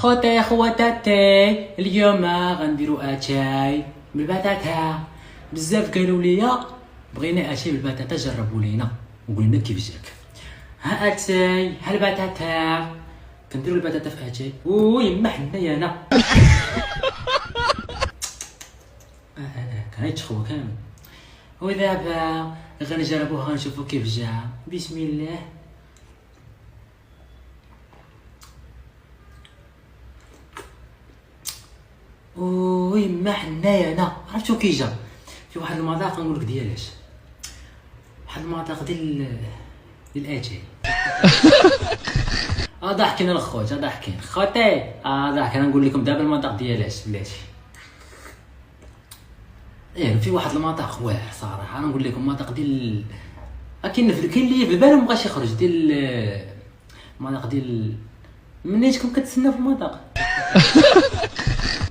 خوتي خواتاتي اليوم غنديرو اتاي بالبطاطا. بزاف قالوا لي بغينا اتاي بالبطاطا جربوا لينا وقلنا كيف جاك. ها اتاي ها البطاطا كنديرو البطاطا في اتاي ويما حنايا انا كان يتخوى كامل. ودابا غنجربوها غنشوفو كيف جا. بسم الله. ويما حنايا انا عرفتو كي جا. في واحد المذاق نقولك ديالاش، واحد المذاق ديال الاتاي. ضحكين الخوت ضحكين خوتي ضحكين. نقول لكم دابا المذاق ديالاش بلاتي. في واحد المذاق واعر صراحه. انا نقول لكم مذاق ديال كاين اللي في البال ومبغاش يخرج ديال المذاق ديال منيتكم كتسناو في المذاق.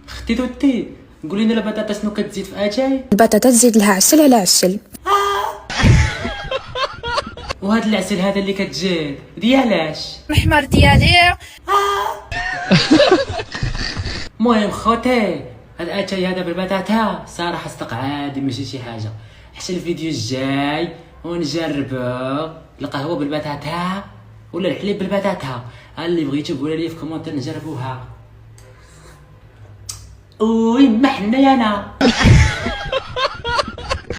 اختي توتي قولي لنا البطاطا شنو كتزيد في اتاي؟ البطاطا تزيد لها عسل على عسل. وهذا العسل هذا اللي كتجيب ديالاش؟ الحمار ديالي. المهم خوتي هاد اتاي هذا بالبطاطا صراحه صدق عادي ماشي شي حاجه. حتى الفيديو الجاي ونجربو القهوه بالبطاطا ولا الحليب بالبطاطا. اللي بغيتو قولوا لي في كومونتير نجربوها. ويما حنايا انا